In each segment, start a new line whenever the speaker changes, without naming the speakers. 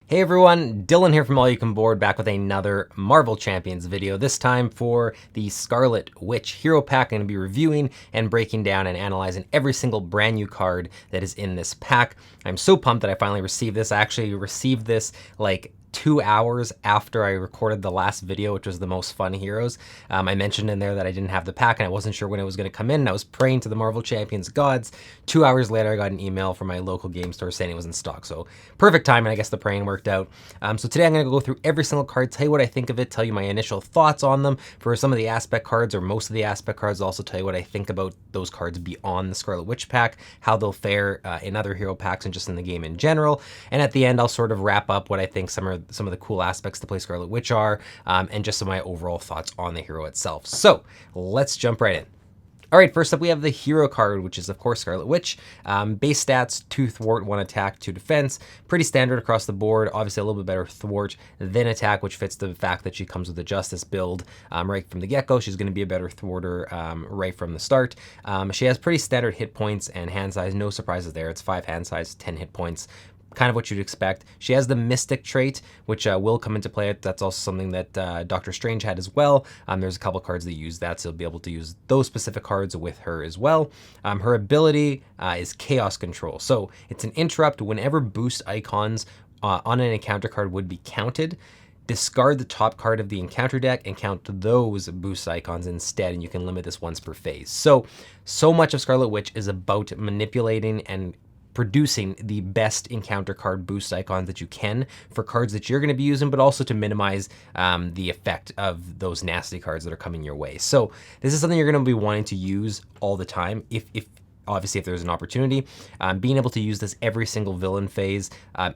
Hey everyone, Dylan here from AYCB Board, back with another Marvel Champions video, this time for the Scarlet Witch Hero Pack. I'm going to be reviewing and breaking down and analyzing every single brand new card that is in this pack. I'm so pumped that I finally received this. I actually received this like 2 hours after I recorded the last video, which was the most fun heroes. I mentioned in there that I didn't have the pack and I wasn't sure when it was going to come in, and I was praying to the Marvel Champions gods. 2 hours later, I got an email from my local game store saying it was in stock. So perfect timing. I guess the praying worked out. So today I'm going to go through every single card, tell you what I think of it, tell you my initial thoughts on them for some of the aspect cards or most of the aspect cards. I'll also tell you what I think about those cards beyond the Scarlet Witch pack, how they'll fare in other hero packs and just in the game in general. And at the end, I'll sort of wrap up what I think some of the cool aspects to play Scarlet Witch are, and just some of my overall thoughts on the hero itself. So let's jump right in. All right, first up we have the hero card, which is of course Scarlet Witch. Base stats, 2 thwart, 1 attack, 2 defense. Pretty standard across the board. Obviously a little bit better thwart than attack, which fits the fact that she comes with a Justice build right from the get-go. She's going to be a better thwarter right from the start. She has pretty standard hit points and hand size. No surprises there. It's 5 hand size, 10 hit points. Kind of what you'd expect. She has the Mystic trait, which will come into play. That's also something that Doctor Strange had as well. There's a couple cards that use that, so you'll be able to use those specific cards with her as well. Her ability is Chaos Control. So it's an interrupt. Whenever boost icons on an encounter card would be counted, discard the top card of the encounter deck and count those boost icons instead, and you can limit this once per phase. So much of Scarlet Witch is about manipulating and producing the best encounter card boost icons that you can for cards that you're going to be using, but also to minimize the effect of those nasty cards that are coming your way. So this is something you're going to be wanting to use all the time, if obviously if there's an opportunity. Being able to use this every single villain phase,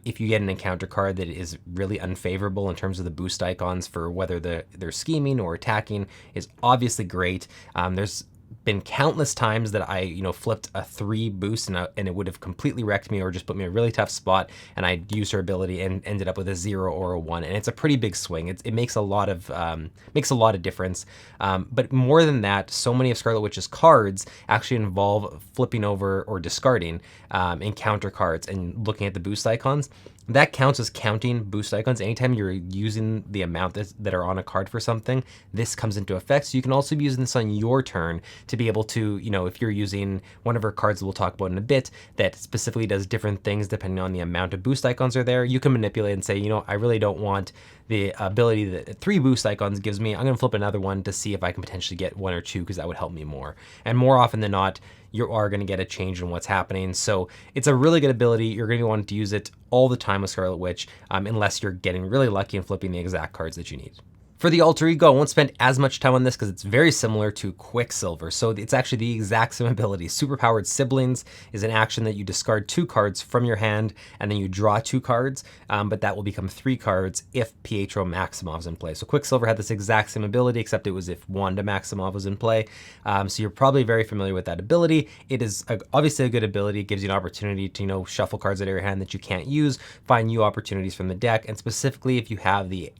if you get an encounter card that is really unfavorable in terms of the boost icons for whether they're scheming or attacking, is obviously great. There's been countless times that I, flipped a 3 boost and it would have completely wrecked me or just put me in a really tough spot, and I used her ability and ended up with a 0 or a 1, and it's a pretty big swing. It makes a lot of difference. But more than that, so many of Scarlet Witch's cards actually involve flipping over or discarding encounter cards and looking at the boost icons. That counts as counting boost icons. Anytime you're using the amount that are on a card for something, this comes into effect. So you can also be using this on your turn to be able to, if you're using one of our cards that we'll talk about in a bit that specifically does different things depending on the amount of boost icons are there, you can manipulate and say, I really don't want the ability that 3 boost icons gives me. I'm going to flip another one to see if I can potentially get 1 or 2 because that would help me more. And more often than not, you are going to get a change in what's happening. So it's a really good ability. You're going to want to use it all the time with Scarlet Witch, unless you're getting really lucky and flipping the exact cards that you need. For the alter ego, I won't spend as much time on this because it's very similar to Quicksilver. So it's actually the exact same ability. Superpowered Siblings is an action that you discard 2 cards from your hand and then you draw 2 cards, but that will become 3 cards if Pietro Maximoff's in play. So Quicksilver had this exact same ability, except it was if Wanda Maximoff was in play. So you're probably very familiar with that ability. It is obviously a good ability. It gives you an opportunity to, shuffle cards out of your hand that you can't use, find new opportunities from the deck, and specifically if you have the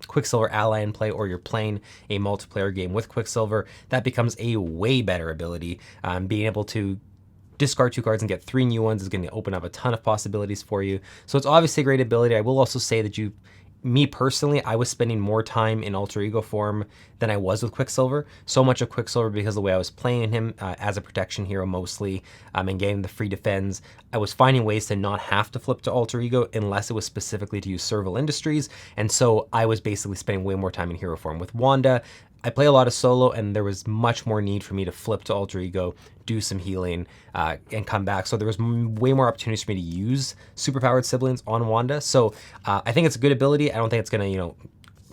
Quicksilver ally in play or you're playing a multiplayer game with Quicksilver, that becomes a way better ability. Being able to discard 2 cards and get 3 new ones is going to open up a ton of possibilities for you. So it's obviously a great ability. I will also say that me personally, I was spending more time in alter ego form than I was with Quicksilver. So much of Quicksilver because of the way I was playing him as a protection hero mostly, and getting the free defense. I was finding ways to not have to flip to alter ego unless it was specifically to use Serval Industries, and so I was basically spending way more time in hero form. With Wanda, I play a lot of solo, and there was much more need for me to flip to alter ego, do some healing, and come back. So there was way more opportunities for me to use Superpowered Siblings on Wanda. So I think it's a good ability. I don't think it's going to,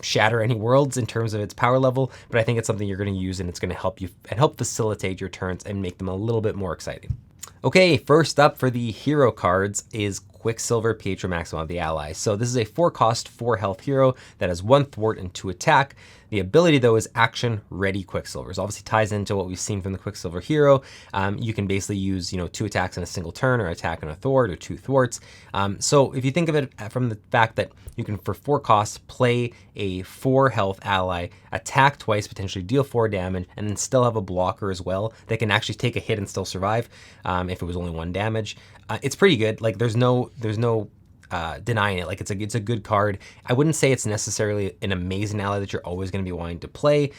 shatter any worlds in terms of its power level, but I think it's something you're going to use, and it's going to help you and help facilitate your turns and make them a little bit more exciting. Okay, first up for the hero cards is Quicksilver Pietro Maximoff, the ally. So this is a 4-cost, 4-health hero that has 1 thwart and 2 attack. The ability, though, is Action Ready Quicksilver. So obviously ties into what we've seen from the Quicksilver hero. You can basically use, 2 attacks in a single turn, or attack and a thwart, or 2 thwarts. So if you think of it from the fact that you can, for 4 costs, play a 4-health ally, attack twice, potentially deal 4 damage, and then still have a blocker as well that can actually take a hit and still survive if it was only 1 damage. It's pretty good. Like there's no denying it. Like it's a good card. I wouldn't say it's necessarily an amazing ally that you're always going to be wanting to play.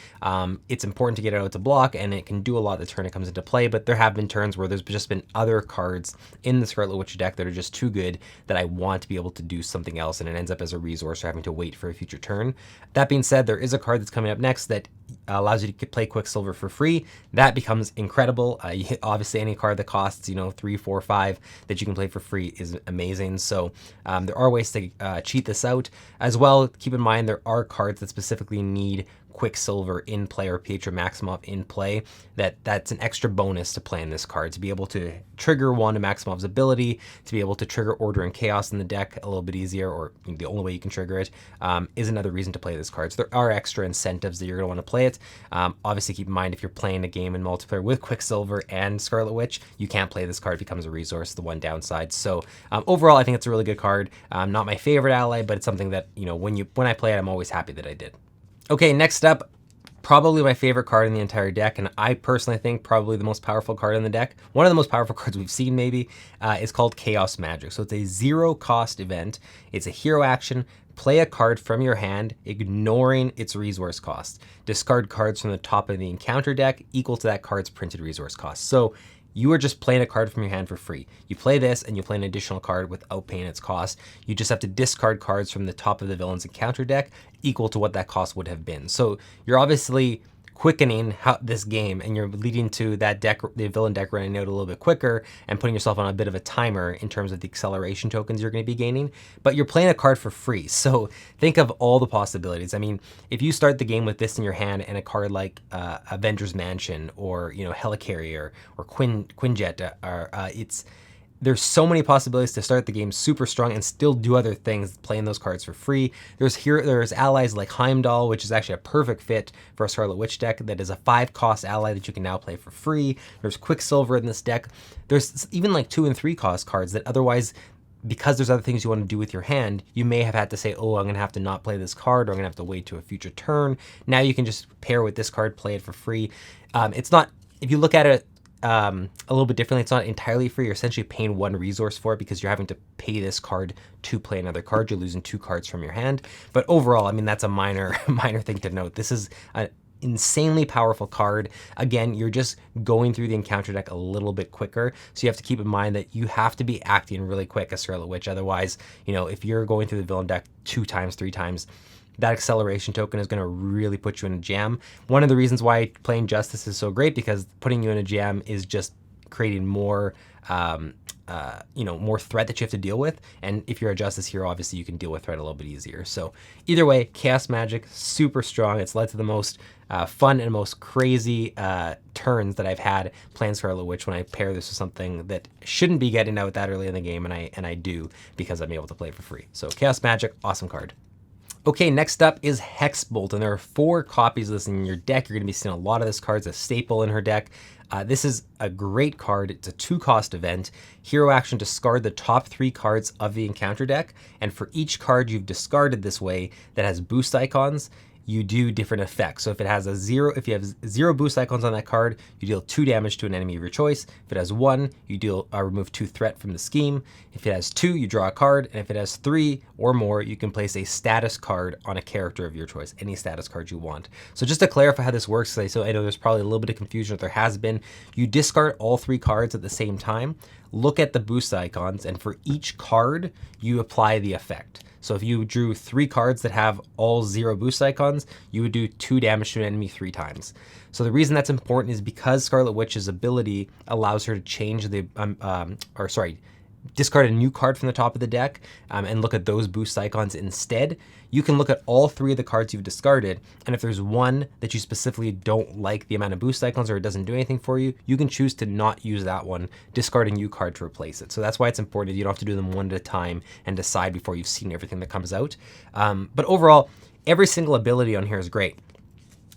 It's important to get it out to block, and it can do a lot the turn it comes into play, but there have been turns where there's just been other cards in the Scarlet Witch deck that are just too good that I want to be able to do something else, and it ends up as a resource or having to wait for a future turn. That being said, there is a card that's coming up next that allows you to play Quicksilver for free. That becomes incredible. Obviously any card that costs, you know, 3, 4, 5 that you can play for free is amazing. So there are ways to cheat this out as well. Keep in mind there are cards that specifically need Quicksilver in play or Pietro Maximoff in play. That's an extra bonus to playing this card, to be able to trigger Wanda Maximoff's ability, to be able to trigger Order and Chaos in the deck a little bit easier, or the only way you can trigger it, is another reason to play this card. So there are extra incentives that you're going to want to play it. Obviously keep in mind if you're playing a game in multiplayer with Quicksilver and Scarlet Witch, you can't play this card. It becomes a resource, the one downside. So overall I think it's a really good card. Not my favorite ally, but it's something that, you know, when I play it, I'm always happy that I did. Okay, next up, probably my favorite card in the entire deck, and I personally think probably the most powerful card in the deck, one of the most powerful cards we've seen maybe, is called Chaos Magic. So it's a 0 cost event. It's a hero action. Play a card from your hand, ignoring its resource cost. Discard cards from the top of the encounter deck equal to that card's printed resource cost. So you are just playing a card from your hand for free. You play this and you play an additional card without paying its cost. You just have to discard cards from the top of the villain's encounter deck equal to what that cost would have been. So you're obviously quickening this game, and you're leading to that deck, the villain deck, running out a little bit quicker and putting yourself on a bit of a timer in terms of the acceleration tokens you're going to be gaining, but you're playing a card for free. So think of all the possibilities. I mean, if you start the game with this in your hand and a card like Avengers Mansion, or, you know, Helicarrier or Quinjet, there's so many possibilities to start the game super strong and still do other things playing those cards for free. There's allies like Heimdall, which is actually a perfect fit for a Scarlet Witch deck. That is a 5 cost ally that you can now play for free. There's Quicksilver in this deck. There's even like 2 and 3 cost cards that otherwise, because there's other things you want to do with your hand, you may have had to say, oh, I'm going to have to not play this card, or I'm going to have to wait to a future turn. Now you can just pair with this card, play it for free. It's not, if you look at it a little bit differently, it's not entirely free. You're essentially paying 1 resource for it because you're having to pay this card to play another card. You're losing 2 cards from your hand. But overall, I mean, that's a minor thing to note. This is an insanely powerful card. Again, you're just going through the encounter deck a little bit quicker. So you have to keep in mind that you have to be acting really quick as Scarlet Witch. Otherwise, you know, if you're going through the villain deck 2 times, 3 times, that acceleration token is going to really put you in a jam. One of the reasons why playing Justice is so great, because putting you in a jam is just creating more, more threat that you have to deal with. And if you're a Justice hero, obviously you can deal with threat a little bit easier. So either way, Chaos Magic, super strong. It's led to the most fun and most crazy turns that I've had playing Scarlet Witch when I pair this with something that shouldn't be getting out that early in the game, and I do, because I'm able to play it for free. So Chaos Magic, awesome card. Okay, next up is Hex Bolt, and there are 4 copies of this in your deck. You're going to be seeing a lot of this card. It's a staple in her deck. This is a great card. It's a 2 cost event. Hero action, discard the top 3 cards of the encounter deck, and for each card you've discarded this way that has boost icons, you do different effects. So if it has if you have 0 boost icons on that card, you deal 2 damage to an enemy of your choice. If it has 1, you remove 2 threat from the scheme. If it has 2, you draw a card, and if it has 3 or more, you can place a status card on a character of your choice, any status card you want. So just to clarify how this works, so I know there's probably a little bit of confusion, if there has been, you discard all 3 cards at the same time, look at the boost icons, and for each card, you apply the effect. So if you drew 3 cards that have all 0 boost icons, you would do 2 damage to an enemy 3 times. So the reason that's important is because Scarlet Witch's ability allows her to change discard a new card from the top of the deck and look at those boost icons instead. You can look at all 3 of the cards you've discarded, and if there's one that you specifically don't like the amount of boost icons, or it doesn't do anything for you, you can choose to not use that one, discard a new card to replace it. So that's why it's important. You don't have to do them one at a time and decide before you've seen everything that comes out. But overall, every single ability on here is great.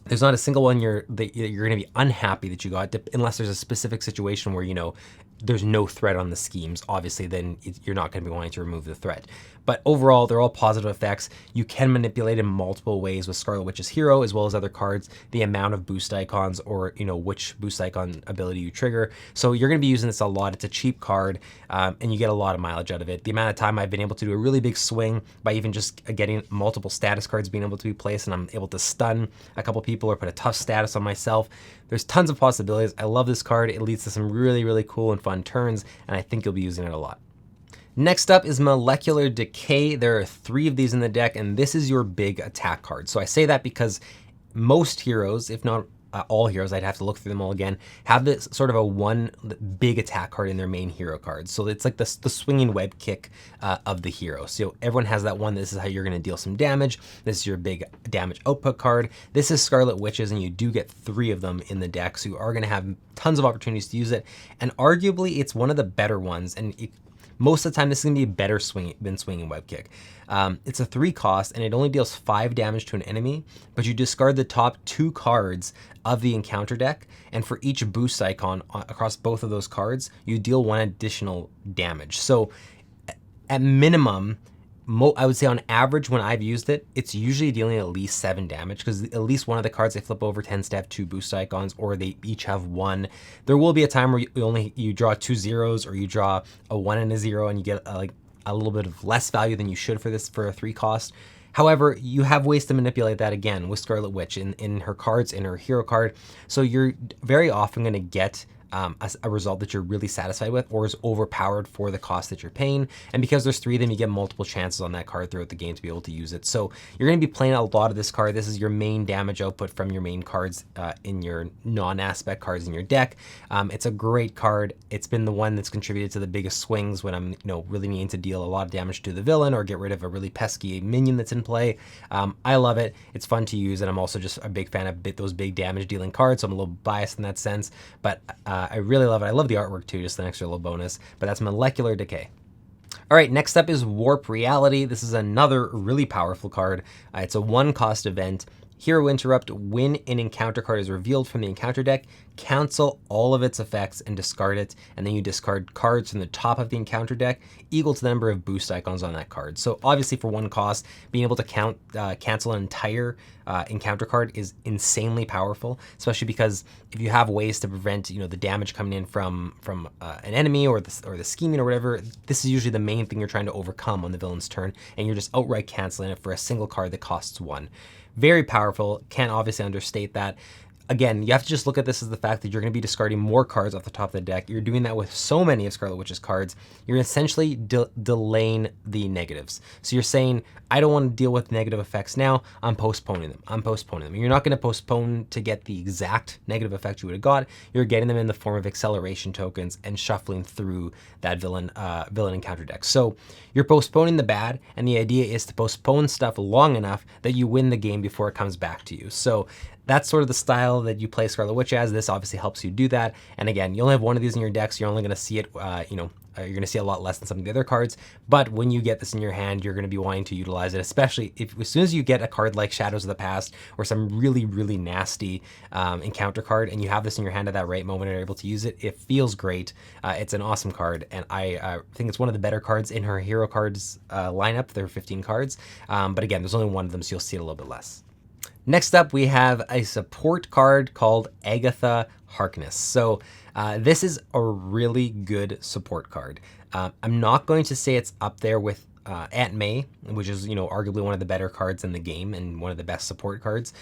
There's not a single one you're going to be unhappy that you got, unless there's a specific situation where, you know, there's no threat on the schemes, obviously then you're not going to be wanting to remove the threat. But overall, they're all positive effects. You can manipulate in multiple ways with Scarlet Witch's Hero, as well as other cards, the amount of boost icons or, which boost icon ability you trigger. So you're going to be using this a lot. It's a cheap card, and you get a lot of mileage out of it. The amount of time I've been able to do a really big swing by even just getting multiple status cards being able to be placed, and I'm able to stun a couple people or put a tough status on myself. There's tons of possibilities. I love this card. It leads to some really, really cool and fun turns, and I think you'll be using it a lot. Next up is Molecular Decay. There are 3 of these in the deck, and this is your big attack card. So I say that because most heroes, if not all heroes, I'd have to look through them all again, have this sort of a one big attack card in their main hero cards. So it's like the swinging web kick of the hero. So everyone has that one. This is how you're going to deal some damage. This is your big damage output card. This is Scarlet Witches, and you do get 3 of them in the deck. So you are going to have tons of opportunities to use it. And arguably, it's one of the better ones. And most of the time, this is going to be a better swing than Swinging Web Kick. It's a 3 cost, and it only deals 5 damage to an enemy, but you discard the top 2 cards of the encounter deck, and for each boost icon across both of those cards, you deal 1 additional damage. So at minimum, I would say on average when I've used it, it's usually dealing at least 7 damage, because at least one of the cards they flip over tends to have 2 boost icons, or they each have 1. There will be a time where you draw 2 zeros, or you draw a 1 and a 0, and you get like a little bit of less value than you should for a 3 cost. However, you have ways to manipulate that again with Scarlet Witch in her cards, in her hero card. So you're very often going to get a result that you're really satisfied with, or is overpowered for the cost that you're paying. And because there's 3 of them, you get multiple chances on that card throughout the game to be able to use it. So you're going to be playing a lot of this card. This is your main damage output from your main cards in your non-aspect cards in your deck. It's a great card. It's been the one that's contributed to the biggest swings when I'm really needing to deal a lot of damage to the villain or get rid of a really pesky minion that's in play. I love it. It's fun to use, and I'm also just a big fan of those big damage dealing cards, so I'm a little biased in that sense, but I really love it. I love the artwork too, just an extra little bonus, but that's Molecular Decay. All right, next up is Warp Reality. This is another really powerful card. It's a 1-cost event. Hero Interrupt, when an encounter card is revealed from the encounter deck, cancel all of its effects and discard it, and then you discard cards from the top of the encounter deck equal to the number of boost icons on that card. So obviously for 1 cost, being able to cancel an entire encounter card is insanely powerful, especially because if you have ways to prevent the damage coming in from an enemy or the scheming or whatever, this is usually the main thing you're trying to overcome on the villain's turn, and you're just outright canceling it for a single card that costs 1. Very powerful. Can't obviously understate that. Again, you have to just look at this as the fact that you're going to be discarding more cards off the top of the deck. You're doing that with so many of Scarlet Witch's cards. You're essentially delaying the negatives. So you're saying, I don't want to deal with negative effects now. I'm postponing them. You're not going to postpone to get the exact negative effect you would have got. You're getting them in the form of acceleration tokens and shuffling through that villain encounter deck. So you're postponing the bad, and the idea is to postpone stuff long enough that you win the game before it comes back to you. So that's sort of the style that you play Scarlet Witch as. This obviously helps you do that. And again, you only have 1 of these in your deck, so you're only going to see it, you're going to see a lot less than some of the other cards. But when you get this in your hand, you're going to be wanting to utilize it, especially as soon as you get a card like Shadows of the Past or some really, really nasty encounter card, and you have this in your hand at that right moment and are able to use it. It feels great. It's an awesome card, and I think it's one of the better cards in her hero cards lineup. There are 15 cards, but again, there's only 1 of them, so you'll see it a little bit less. Next up, we have a support card called Agatha Harkness. So this is a really good support card. I'm not going to say it's up there with Aunt May, which is arguably one of the better cards in the game and one of the best support cards,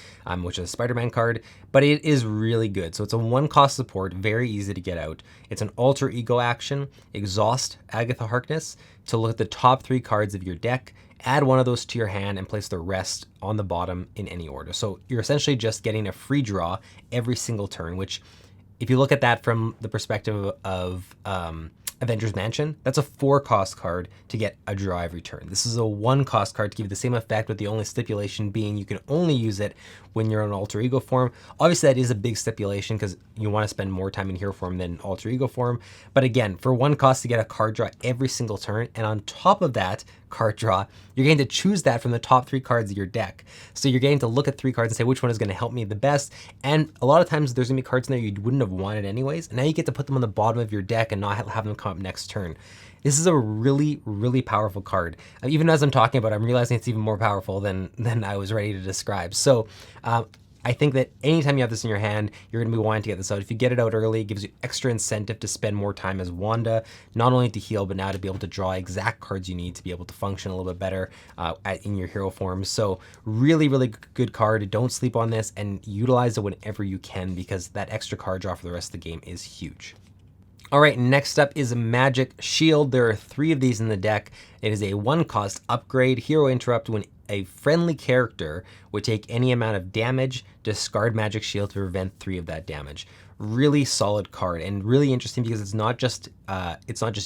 which is a Spider-Man card, but it is really good. So it's a 1-cost support, very easy to get out. It's an alter ego action. Exhaust Agatha Harkness to look at the top 3 cards of your deck, add 1 of those to your hand, and place the rest on the bottom in any order. So you're essentially just getting a free draw every single turn, which if you look at that from the perspective of Avengers Mansion, that's a 4-cost card to get a drive return. This is a 1-cost card to give you the same effect, with the only stipulation being you can only use it when you're in alter ego form. Obviously that is a big stipulation because you want to spend more time in hero form than alter ego form. But again, for 1 cost to get a card draw every single turn, and on top of that card draw, you're getting to choose that from the top 3 cards of your deck. So you're getting to look at 3 cards and say which one is going to help me the best. And a lot of times there's going to be cards in there you wouldn't have wanted anyways. And now you get to put them on the bottom of your deck and not have them come up next turn. This is a really, really powerful card. Even as I'm talking about it, I'm realizing it's even more powerful than I was ready to describe. So I think that anytime you have this in your hand, you're going to be wanting to get this out. If you get it out early, it gives you extra incentive to spend more time as Wanda, not only to heal, but now to be able to draw exact cards you need to be able to function a little bit better in your hero form. So really, really good card. Don't sleep on this and utilize it whenever you can, because that extra card draw for the rest of the game is huge. All right, next up is Magic Shield. There are 3 of these in the deck. It is a 1-cost upgrade. Hero interrupt: when a friendly character would take any amount of damage, discard Magic Shield to prevent 3 of that damage. Really solid card, and really interesting because it's not just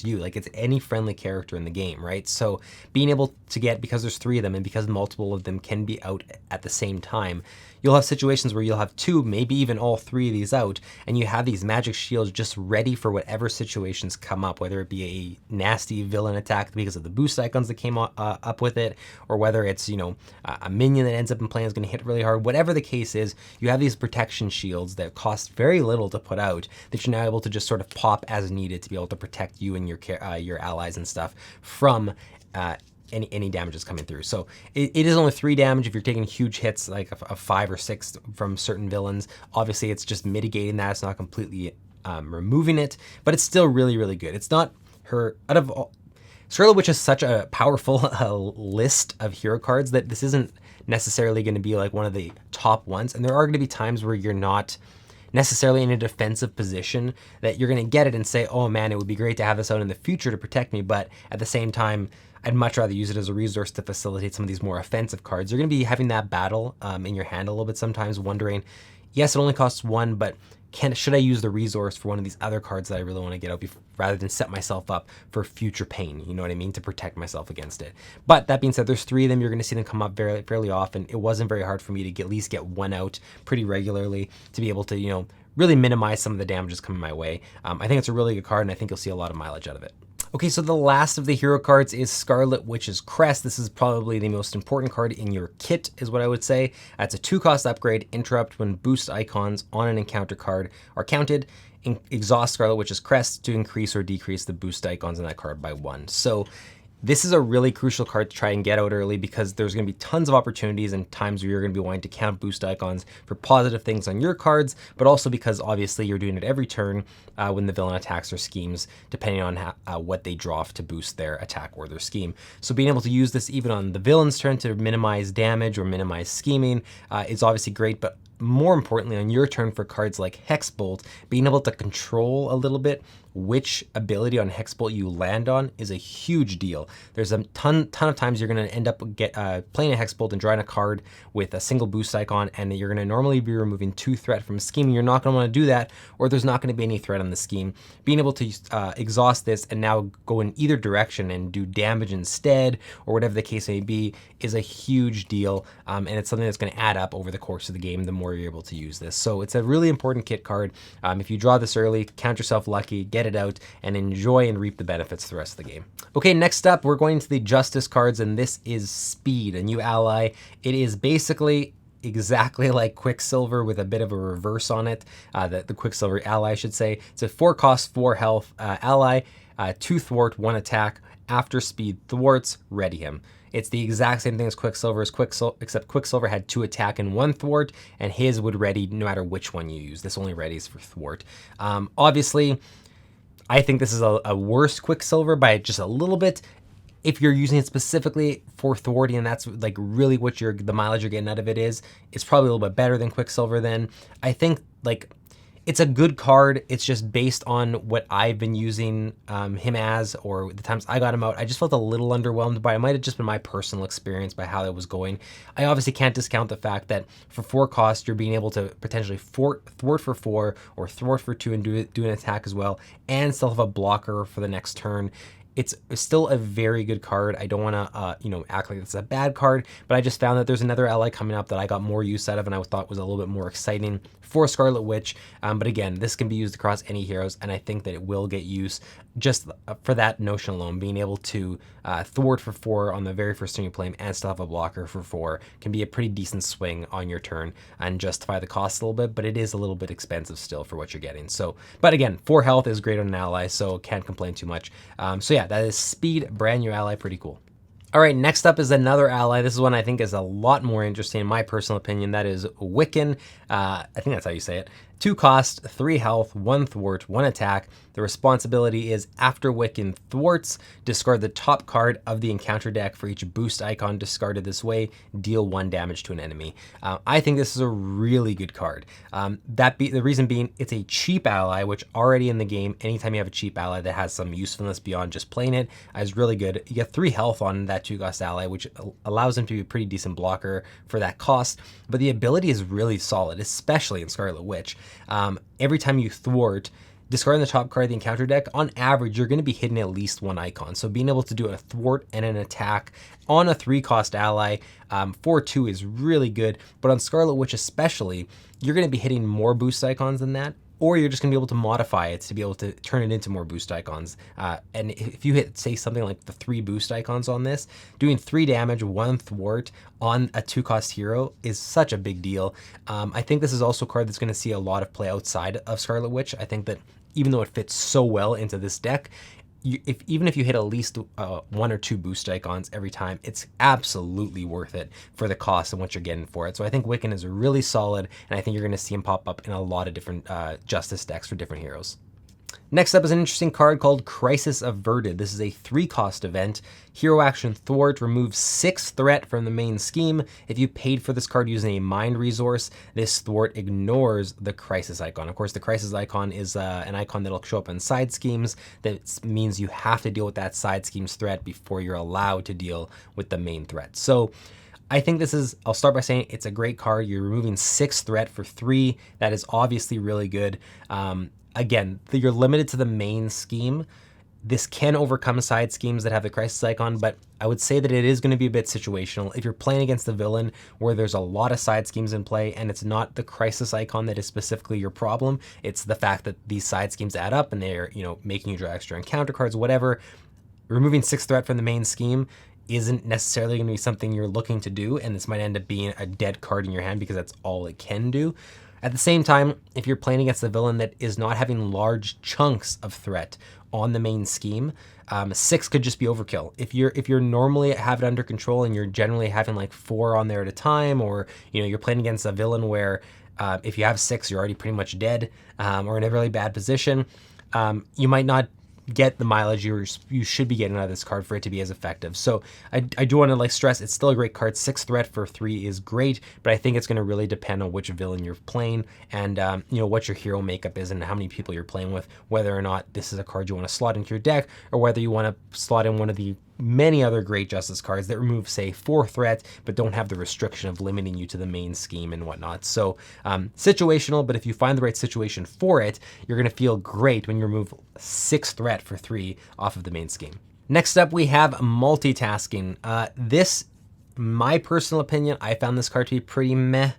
you, like it's any friendly character in the game, right? So being able to get, because there's 3 of them and because multiple of them can be out at the same time, you'll have situations where you'll have 2, maybe even all 3 of these out, and you have these Magic Shields just ready for whatever situations come up, whether it be a nasty villain attack because of the boost icons that came up with it, or whether it's, you know, a minion that ends up in play is going to hit really hard. Whatever the case is, you have these protection shields that cost very little to put out that you're now able to just sort of pop as needed to be able to protect you and your allies and stuff from any damages coming through. So it is only 3 damage if you're taking huge hits like a 5 or 6 from certain villains. Obviously it's just mitigating that. It's not completely removing it, but it's still really, really good. It's not her out of all. Scarlet Witch has such a powerful list of hero cards that this isn't necessarily going to be like one of the top ones. And there are going to be times where you're not necessarily in a defensive position that you're going to get it and say, oh man, it would be great to have this out in the future to protect me. But at the same time, I'd much rather use it as a resource to facilitate some of these more offensive cards. You're going to be having that battle in your hand a little bit sometimes, wondering, yes, it only costs 1, but should I use the resource for one of these other cards that I really want to get out rather than set myself up for future pain, you know what I mean, to protect myself against it. But that being said, there's 3 of them. You're going to see them come up fairly often. It wasn't very hard for me to at least get 1 out pretty regularly to be able to, you know, really minimize some of the damages coming my way. I think it's a really good card, and I think you'll see a lot of mileage out of it. Okay, so the last of the hero cards is Scarlet Witch's Crest. This is probably the most important card in your kit, is what I would say. It's a 2-cost upgrade. Interrupt: when boost icons on an encounter card are counted, exhaust Scarlet Witch's Crest to increase or decrease the boost icons on that card by 1. So this is a really crucial card to try and get out early, because there's going to be tons of opportunities and times where you're going to be wanting to count boost icons for positive things on your cards, but also because obviously you're doing it every turn when the villain attacks or schemes, depending on what they draw to boost their attack or their scheme. So being able to use this even on the villain's turn to minimize damage or minimize scheming is obviously great, but more importantly, on your turn for cards like Hex Bolt, being able to control a little bit which ability on Hex Bolt you land on is a huge deal. There's a ton of times you're going to end up playing a Hex Bolt and drawing a card with a single boost icon, and you're going to normally be removing 2 threat from a scheme. You're not going to want to do that, or there's not going to be any threat on the scheme. Being able to exhaust this and now go in either direction and do damage instead, or whatever the case may be, is a huge deal, and it's something that's going to add up over the course of the game the more you're able to use this. So it's a really important kit card. If you draw this early, count yourself lucky, get it out, and enjoy and reap the benefits the rest of the game. Okay, next up, we're going to the Justice cards, and this is Speed, a new ally. It is basically exactly like Quicksilver with a bit of a reverse on it, the Quicksilver ally, I should say. It's a 4-cost, 4 health ally, 2 thwart, 1 attack. After Speed thwarts, ready him. It's the exact same thing as Quicksilver's, except Quicksilver had 2 attack and 1 thwart, and his would ready no matter which one you use. This only readies for thwart. Obviously, I think this is a worse Quicksilver by just a little bit. If you're using it specifically for thwarting, and that's like really what the mileage you're getting out of it is, it's probably a little bit better than Quicksilver then. I think like It's a good card. It's just based on what I've been using him as, or the times I got him out. I just felt a little underwhelmed by it. It might have just been my personal experience by how it was going. I obviously can't discount the fact that for 4 cost, you're being able to potentially thwart for 4 or thwart for 2 and do an attack as well, and still have a blocker for the next turn. It's still a very good card. I don't want to, act like it's a bad card, but I just found that there's another ally coming up that I got more use out of and I thought was a little bit more exciting for Scarlet Witch. But again, this can be used across any heroes, and I think that it will get use just for that notion alone. Being able to thwart for 4 on the very first turn you play him and still have a blocker for 4 can be a pretty decent swing on your turn and justify the cost a little bit, but it is a little bit expensive still for what you're getting. So, but again, 4 health is great on an ally, so can't complain too much. So yeah, that is Speed, brand new ally, pretty cool. All right, next up is another ally. This is one I think is a lot more interesting in my personal opinion. That is Wiccan. I think that's how you say it. 2 cost, 3 health, 1 thwart, 1 attack. The responsibility is after Wiccan thwarts, discard the top card of the encounter deck for each boost icon discarded this way, deal 1 damage to an enemy. I think this is a really good card. The reason being, it's a cheap ally, which already in the game, anytime you have a cheap ally that has some usefulness beyond just playing it, is really good. You get 3 health on that 2 cost ally, which allows him to be a pretty decent blocker for that cost, but the ability is really solid, especially in Scarlet Witch. Every time you thwart, discarding the top card of the encounter deck, on average, you're going to be hitting at least 1 icon. So being able to do a thwart and an attack on a 3 cost ally for 2 is really good. But on Scarlet Witch especially, you're going to be hitting more boost icons than that, or you're just going to be able to modify it to be able to turn it into more boost icons. And if you hit, say, something like the 3 boost icons on this, doing 3 damage, 1 thwart on a 2 cost hero is such a big deal. I think this is also a card that's going to see a lot of play outside of Scarlet Witch. I think that even though it fits so well into this deck, even if you hit at least 1 or 2 boost icons every time, it's absolutely worth it for the cost and what you're getting for it. So I think Wiccan is really solid, and I think you're going to see him pop up in a lot of different Justice decks for different heroes. Next up is an interesting card called Crisis Averted. This is a 3 cost event. Hero action thwart removes 6 threat from the main scheme. If you paid for this card using a mind resource, this thwart ignores the crisis icon. Of course, the crisis icon is an icon that'll show up in side schemes. That means you have to deal with that side scheme's threat before you're allowed to deal with the main threat. So I think this is, I'll start by saying it's a great card. You're removing 6 threat for 3. That is obviously really good. Again, you're limited to the main scheme. This can overcome side schemes that have the crisis icon, but I would say that it is going to be a bit situational. If you're playing against the villain where there's a lot of side schemes in play and it's not the crisis icon that is specifically your problem, it's the fact that these side schemes add up and they're, making you draw extra encounter cards, whatever. Removing 6 threat from the main scheme isn't necessarily going to be something you're looking to do, and this might end up being a dead card in your hand because that's all it can do. At the same time, if you're playing against a villain that is not having large chunks of threat on the main scheme, 6 could just be overkill. If you're normally have it under control and you're generally having like 4 on there at a time, or you're playing against a villain where if you have 6, you're already pretty much dead or in a really bad position, you might not get the mileage you should be getting out of this card for it to be as effective. So I do want to stress it's still a great card. 6 threat for 3 is great, but I think it's going to really depend on which villain you're playing and what your hero makeup is and how many people you're playing with, whether or not this is a card you want to slot into your deck or whether you want to slot in one of the many other great Justice cards that remove, say, 4 threat, but don't have the restriction of limiting you to the main scheme and whatnot. So situational, but if you find the right situation for it, you're going to feel great when you remove 6 threat for 3 off of the main scheme. Next up, we have Multitasking. This, my personal opinion, I found this card to be pretty meh.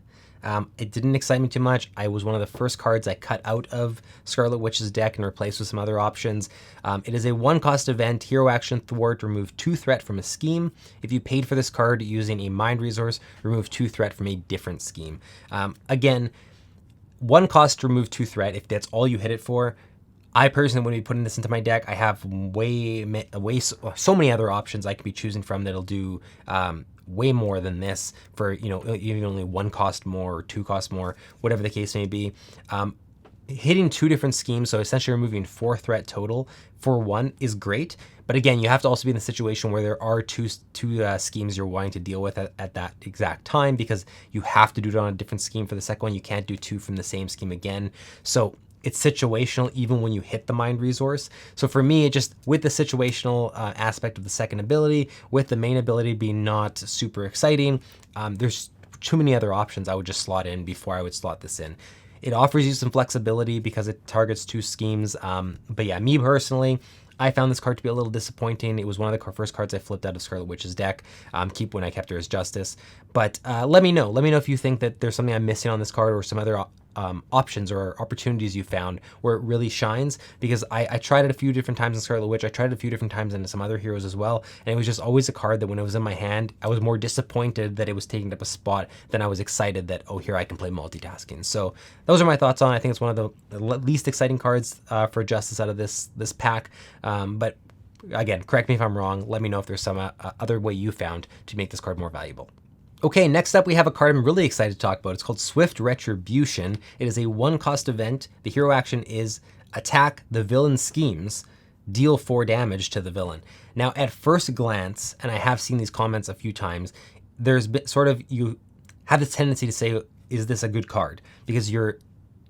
It didn't excite me too much. It was one of the first cards I cut out of Scarlet Witch's deck and replaced with some other options. It is a 1 cost event. Hero action thwart, remove 2 threat from a scheme. If you paid for this card using a mind resource, remove 2 threat from a different scheme. Again, 1 cost to remove 2 threat if that's all you hit it for. I personally wouldn't be putting this into my deck. I have so many other options I could be choosing from that'll do way more than this for even only 1 cost more or 2 cost more, whatever the case may be. hitting 2 different schemes, so essentially removing 4 threat total for 1 is great. But again, you have to also be in the situation where there are two schemes you're wanting to deal with at that exact time, because you have to do it on a different scheme for the second one. You can't do 2 from the same scheme again. So it's situational even when you hit the mind resource. So for me, it just, with the situational aspect of the second ability, with the main ability being not super exciting, there's too many other options I would just slot in before I would slot this in. It offers you some flexibility because it targets 2 schemes. But yeah, me personally, I found this card to be a little disappointing. It was one of the first cards I flipped out of Scarlet Witch's deck. Keep when I kept her as Justice. But let me know. Let me know if you think that there's something I'm missing on this card, or some other options or opportunities you found where it really shines, because I tried it a few different times in Scarlet Witch. I tried it a few different times in some other heroes as well, and it was just always a card that when it was in my hand, I was more disappointed that it was taking up a spot than I was excited that, oh, here I can play multitasking. So those are my thoughts on it. I think it's one of the least exciting cards for Justice out of this pack, but again, correct me if I'm wrong. Let me know if there's some other way you found to make this card more valuable. Okay, next up we have a card I'm really excited to talk about. It's called Swift Retribution. It is a 1-cost event. The hero action is attack the villain schemes, deal 4 damage to the villain. Now, at first glance, and I have seen these comments a few times, there's sort of, you have this tendency to say, is this a good card? Because you're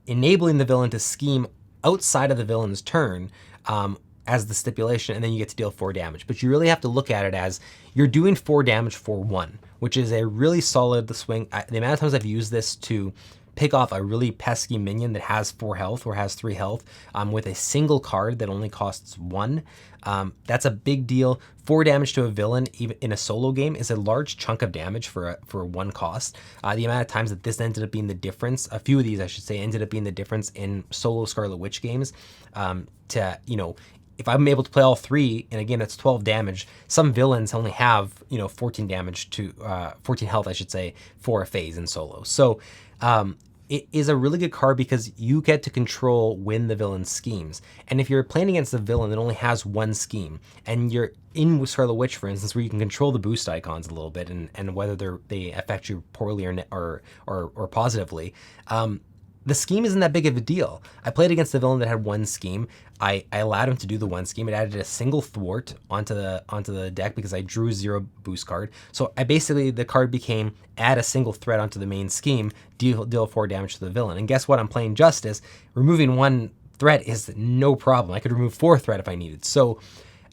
enabling the villain to scheme outside of the villain's turn, as the stipulation, and then you get to deal 4 damage. But you really have to look at it as you're doing 4 damage for 1, which is a really solid swing. The amount of times I've used this to pick off a really pesky minion that has 4 health or has 3 health with a single card that only costs 1. That's a big deal. 4 damage to a villain, even in a solo game, is a large chunk of damage for 1 cost. The amount of times that this ended up being the difference, a few of these I should say, ended up being the difference in solo Scarlet Witch games, to, you know, if I'm able to play all 3 in a game that's 12 damage, some villains only have, 14 damage to 14 health, I should say, for a phase in solo. So it is a really good card because you get to control when the villain schemes. And if you're playing against a villain that only has 1 scheme, and you're in Scarlet Witch, for instance, where you can control the boost icons a little bit and whether they affect you poorly or positively, the scheme isn't that big of a deal. I played against a villain that had 1 scheme. I allowed him to do the 1 scheme. It added a single thwart onto the deck because I drew 0 boost card. So the card became add a single threat onto the main scheme, deal 4 damage to the villain. And guess what? I'm playing Justice. Removing 1 threat is no problem. I could remove 4 threat if I needed. So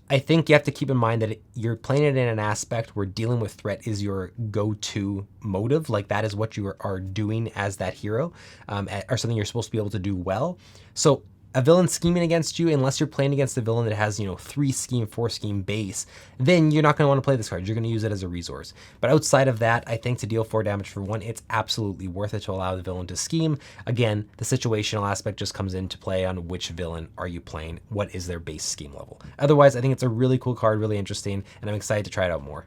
I think you have to keep in mind that you're playing it in an aspect where dealing with threat is your go-to motive. Like, that is what you are doing as that hero, or something you're supposed to be able to do well. So a villain scheming against you, unless you're playing against a villain that has, 3 scheme, 4 scheme base, then you're not going to want to play this card. You're going to use it as a resource. But outside of that, I think to deal 4 damage for 1, it's absolutely worth it to allow the villain to scheme. Again, the situational aspect just comes into play on which villain are you playing, what is their base scheme level. Otherwise, I think it's a really cool card, really interesting, and I'm excited to try it out more.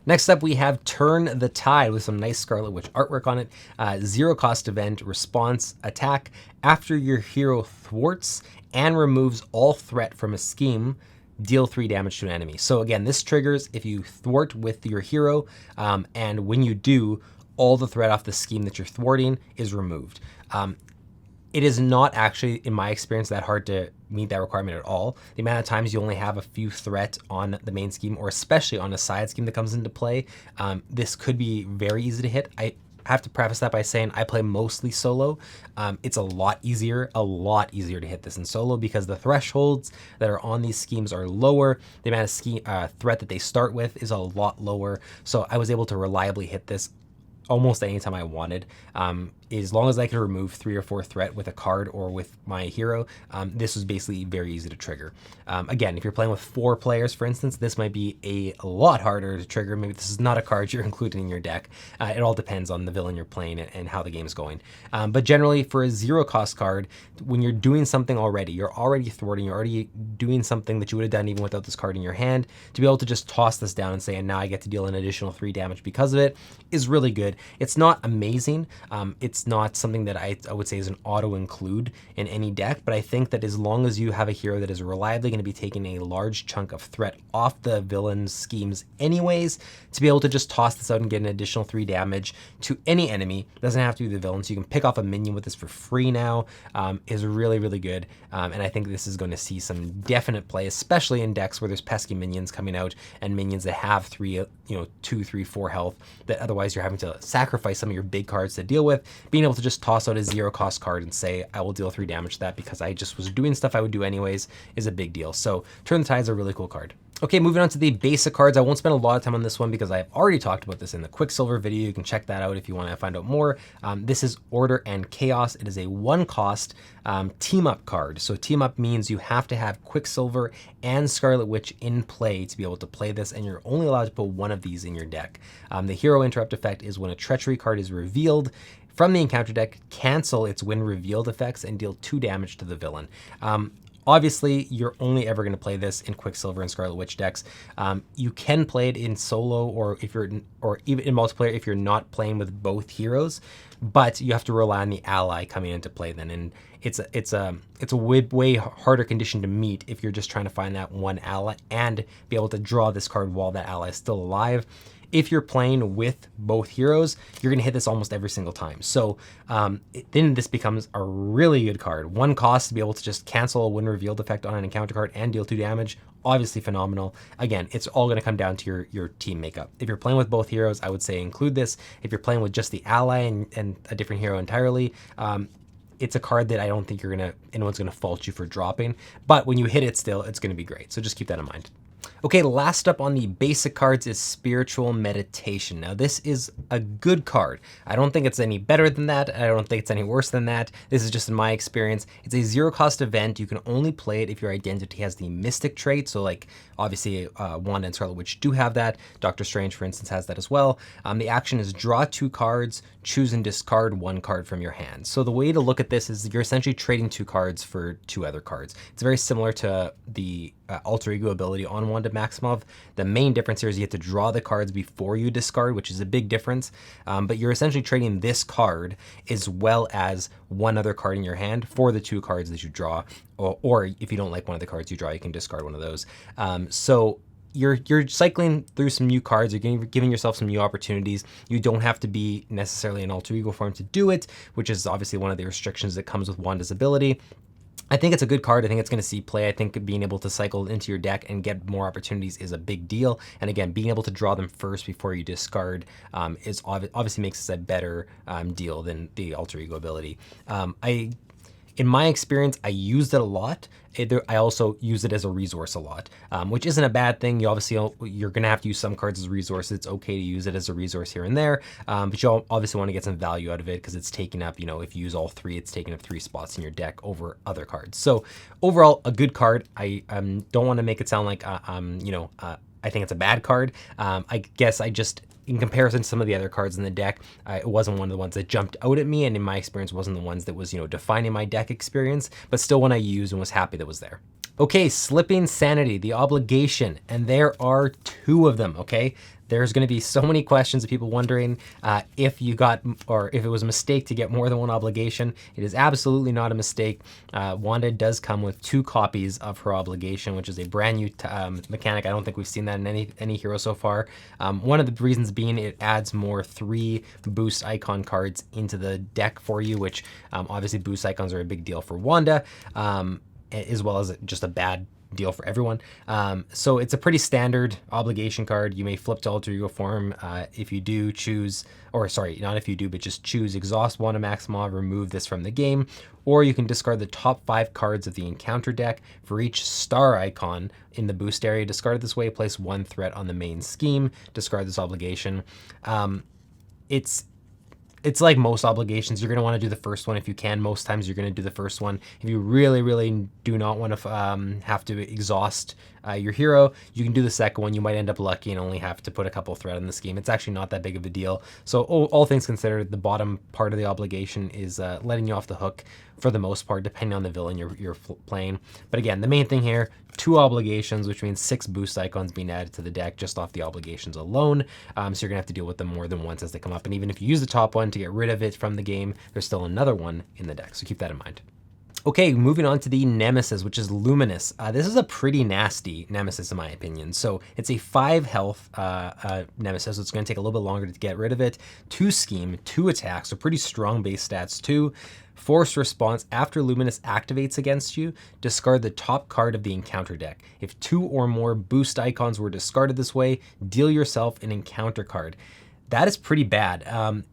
Next up, we have Turn the Tide with some nice Scarlet Witch artwork on it. 0-cost event, response, attack. After your hero thwarts and removes all threat from a scheme, deal 3 damage to an enemy. So again, this triggers if you thwart with your hero, and when you do, all the threat off the scheme that you're thwarting is removed. It is not actually, in my experience, that hard to meet that requirement at all. The amount of times you only have a few threat on the main scheme, or especially on a side scheme that comes into play, this could be very easy to hit. I have to preface that by saying I play mostly solo. It's a lot easier to hit this in solo because the thresholds that are on these schemes are lower. The amount of threat that they start with is a lot lower. So I was able to reliably hit this almost anytime I wanted. As long as I could remove 3 or 4 threat with a card or with my hero, this was basically very easy to trigger. Again, if you're playing with 4 players, for instance, this might be a lot harder to trigger. Maybe this is not a card you're including in your deck. It all depends on the villain you're playing and how the game's going. But generally, for a 0-cost card, when you're doing something already, you're already thwarting, you're already doing something that you would have done even without this card in your hand, to be able to just toss this down and say, and now I get to deal an additional 3 damage because of it, is really good. It's not amazing. It's it's not something that I would say is an auto include in any deck, but I think that as long as you have a hero that is reliably going to be taking a large chunk of threat off the villain's schemes anyways, to be able to just toss this out and get an additional 3 damage to any enemy, doesn't have to be the villain, so you can pick off a minion with this for free now, is really, really good. And I think this is going to see some definite play, especially in decks where there's pesky minions coming out and minions that have 3, 2, 3, 4 health that otherwise you're having to sacrifice some of your big cards to deal with. Being able to just toss out a 0 cost card and say, I will deal 3 damage to that because I just was doing stuff I would do anyways, is a big deal. So Turn the Tide is a really cool card. Okay, moving on to the basic cards. I won't spend a lot of time on this one because I've already talked about this in the Quicksilver video. You can check that out if you want to find out more. This is Order and Chaos. It is a 1-cost team up card. So team up means you have to have Quicksilver and Scarlet Witch in play to be able to play this, and you're only allowed to put one of these in your deck. The Hero Interrupt effect is when a Treachery card is revealed from the encounter deck, cancel its when revealed effects and deal 2 damage to the villain. Obviously, you're only ever going to play this in Quicksilver and Scarlet Witch decks. You can play it in solo or even in multiplayer if you're not playing with both heroes, but you have to rely on the ally coming into play then. And it's a way harder condition to meet if you're just trying to find that one ally and be able to draw this card while that ally is still alive. If you're playing with both heroes, you're going to hit this almost every single time. So then this becomes a really good card. 1 cost to be able to just cancel a when revealed effect on an encounter card and deal 2 damage. Obviously phenomenal. Again, it's all going to come down to your team makeup. If you're playing with both heroes, I would say include this. If you're playing with just the ally and a different hero entirely, it's a card that I don't think anyone's going to fault you for dropping. But when you hit it still, it's going to be great. So just keep that in mind. Okay, last up on the basic cards is Spiritual Meditation. Now this is a good card. I don't think it's any better than that. I don't think it's any worse than that. This is just in my experience. It's a 0 cost event. You can only play it if your identity has the Mystic trait. So like obviously Wanda and Scarlet Witch do have that. Doctor Strange, for instance, has that as well. The action is draw 2 cards, choose and discard 1 card from your hand. So the way to look at this is you're essentially trading 2 cards for 2 other cards. It's very similar to the alter ego ability on Wanda Maximoff. The main difference here is you have to draw the cards before you discard, which is a big difference. But you're essentially trading this card as well as 1 other card in your hand for the 2 cards that you draw. Or if you don't like one of the cards you draw, you can discard one of those. So you're cycling through some new cards. You're giving yourself some new opportunities. You don't have to be necessarily in alter ego form to do it, which is obviously one of the restrictions that comes with Wanda's ability. I think it's a good card. I think it's going to see play. I think being able to cycle into your deck and get more opportunities is a big deal. And again, being able to draw them first before you discard is obviously makes this a better deal than the alter ego ability. In my experience, I used it a lot. I also use it as a resource a lot, which isn't a bad thing. You're going to have to use some cards as a resource. It's okay to use it as a resource here and there, but you obviously want to get some value out of it because it's taking up, if you use all 3, it's taking up 3 spots in your deck over other cards. So overall, a good card. I don't want to make it sound like, I think it's a bad card. I guess in comparison to some of the other cards in the deck, it wasn't one of the ones that jumped out at me, and in my experience wasn't the ones that was, defining my deck experience, but still one I used and was happy that was there. Okay, Slipping Sanity, the obligation, and there are 2 of them, okay? There's going to be so many questions of people wondering if it was a mistake to get more than 1 obligation. It is absolutely not a mistake. Wanda does come with 2 copies of her obligation, which is a brand new mechanic. I don't think we've seen that in any hero so far. One of the reasons being it adds more 3 boost icon cards into the deck for you, which obviously boost icons are a big deal for Wanda, as well as just a bad deal for everyone. So it's a pretty standard obligation card. You may flip to alter ego form if you do choose, or sorry, not if you do, but just choose exhaust Wanda Maximoff, remove this from the game, or you can discard the top 5 cards of the encounter deck for each star icon in the boost area. Discard it this way, place 1 threat on the main scheme, discard this obligation. It's like most obligations. You're going to want to do the first one if you can. Most times you're going to do the first one. If you really, really do not want to have to exhaust your hero, you can do the second one. You might end up lucky and only have to put a couple thread in the scheme. It's actually not that big of a deal. So all things considered, the bottom part of the obligation is letting you off the hook for the most part, depending on the villain you're playing. But again, the main thing here, 2 obligations, which means 6 boost icons being added to the deck just off the obligations alone. So you're gonna have to deal with them more than once as they come up. And even if you use the top one to get rid of it from the game, there's still another one in the deck. So keep that in mind. Okay, moving on to the Nemesis, which is Luminous. This is a pretty nasty Nemesis in my opinion. So it's a 5 health Nemesis, so it's gonna take a little bit longer to get rid of it. 2 scheme, 2 attacks, so pretty strong base stats too. Forced response, after Luminous activates against you, discard the top card of the encounter deck. If 2 or more boost icons were discarded this way, deal yourself an encounter card. That is pretty bad.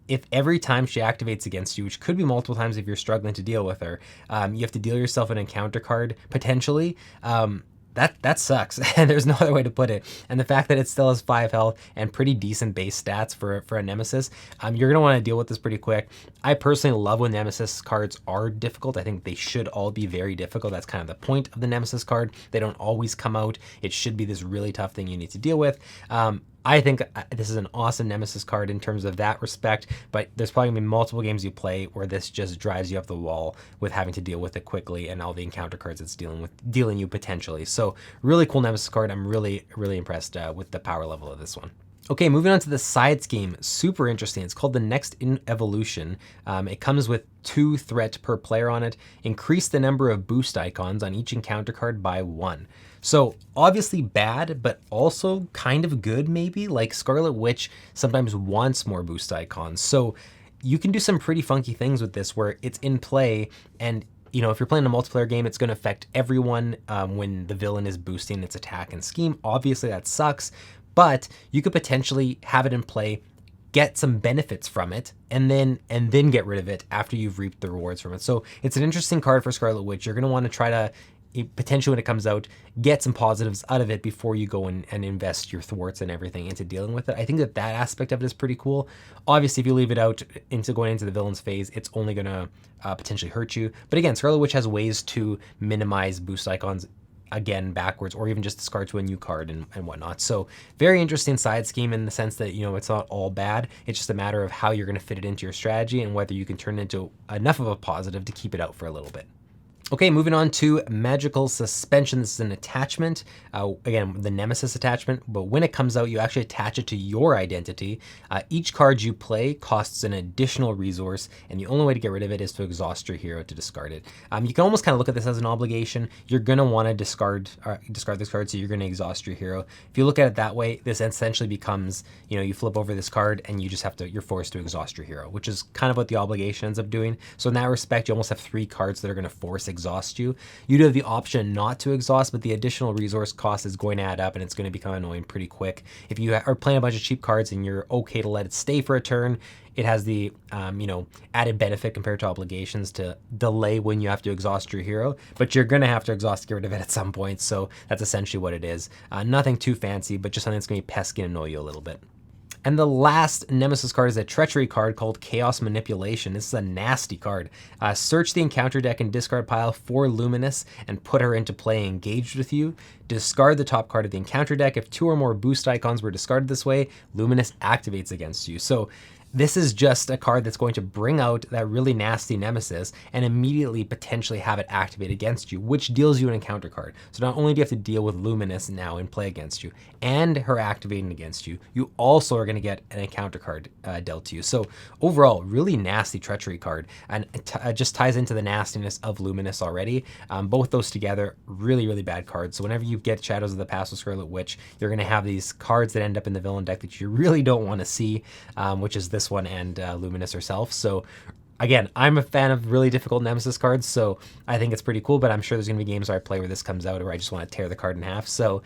If every time she activates against you, which could be multiple times if you're struggling to deal with her, you have to deal yourself an encounter card, potentially, that sucks. There's no other way to put it. And the fact that it still has 5 health and pretty decent base stats for a Nemesis, you're gonna wanna deal with this pretty quick. I personally love when Nemesis cards are difficult. I think they should all be very difficult. That's kind of the point of the Nemesis card. They don't always come out. It should be this really tough thing you need to deal with. I think this is an awesome Nemesis card in terms of that respect, but there's probably gonna be multiple games you play where this just drives you up the wall with having to deal with it quickly and all the encounter cards it's dealing you potentially. So really cool Nemesis card. I'm really impressed with the power level of this one. Okay, moving on to the side scheme, super interesting. It's called the Next in Evolution. It comes with 2 threat per player on it. Increase the number of boost icons on each encounter card by 1. So obviously bad, but also kind of good maybe. Like Scarlet Witch sometimes wants more boost icons. So you can do some pretty funky things with this where it's in play, and you know, if you're playing a multiplayer game, it's going to affect everyone when the villain is boosting its attack and scheme. Obviously that sucks, but you could potentially have it in play, get some benefits from it, and then get rid of it after you've reaped the rewards from it. So it's an interesting card for Scarlet Witch. You're going to want to try to, potentially when it comes out, get some positives out of it before you go and invest your thwarts and everything into dealing with it. I think that aspect of it is pretty cool. Obviously, if you leave it out into going into the villain's phase, it's only going to potentially hurt you. But again, Scarlet Witch has ways to minimize boost icons again backwards, or even just discard to a new card and whatnot. So very interesting side scheme in the sense that, you know, it's not all bad. It's just a matter of how you're going to fit it into your strategy and whether you can turn it into enough of a positive to keep it out for a little bit. Okay, moving on to Magical Suspension. This is an attachment, again, the Nemesis attachment, but when it comes out, you actually attach it to your identity. Each card you play costs an additional resource, and the only way to get rid of it is to exhaust your hero to discard it. You can almost kind of look at this as an obligation. You're going to want to discard this card, so you're going to exhaust your hero. If you look at it that way, this essentially becomes, you know, you flip over this card and you just have to, you're forced to exhaust your hero, which is kind of what the obligation ends up doing. So in that respect, you almost have 3 cards that are going to force exhaust you. You do have the option not to exhaust, but the additional resource cost is going to add up and it's going to become annoying pretty quick. If you are playing a bunch of cheap cards and you're okay to let it stay for a turn, it has the you know, added benefit compared to obligations to delay when you have to exhaust your hero, but you're going to have to exhaust to get rid of it at some point. So that's essentially what it is. Nothing too fancy, but just something that's going to be pesky and annoy you a little bit. And the last Nemesis card is a treachery card called Chaos Manipulation. This is a nasty card. Search the encounter deck and discard pile for Luminous and put her into play engaged with you. Discard the top card of the encounter deck. If 2 or more boost icons were discarded this way, Luminous activates against you. So this is just a card that's going to bring out that really nasty Nemesis and immediately potentially have it activate against you, which deals you an encounter card. So not only do you have to deal with Luminous now in play against you and her activating against you, you also are going to get an encounter card dealt to you. So overall, really nasty treachery card, and it just ties into the nastiness of Luminous already. Both those together, really, really bad cards. So whenever you get Shadows of the Past with Scarlet Witch, you're going to have these cards that end up in the villain deck that you really don't want to see, which is this one and Luminous herself. So again, I'm a fan of really difficult Nemesis cards, so I think it's pretty cool, but I'm sure there's gonna be games where I play where this comes out or I just want to tear the card in half. So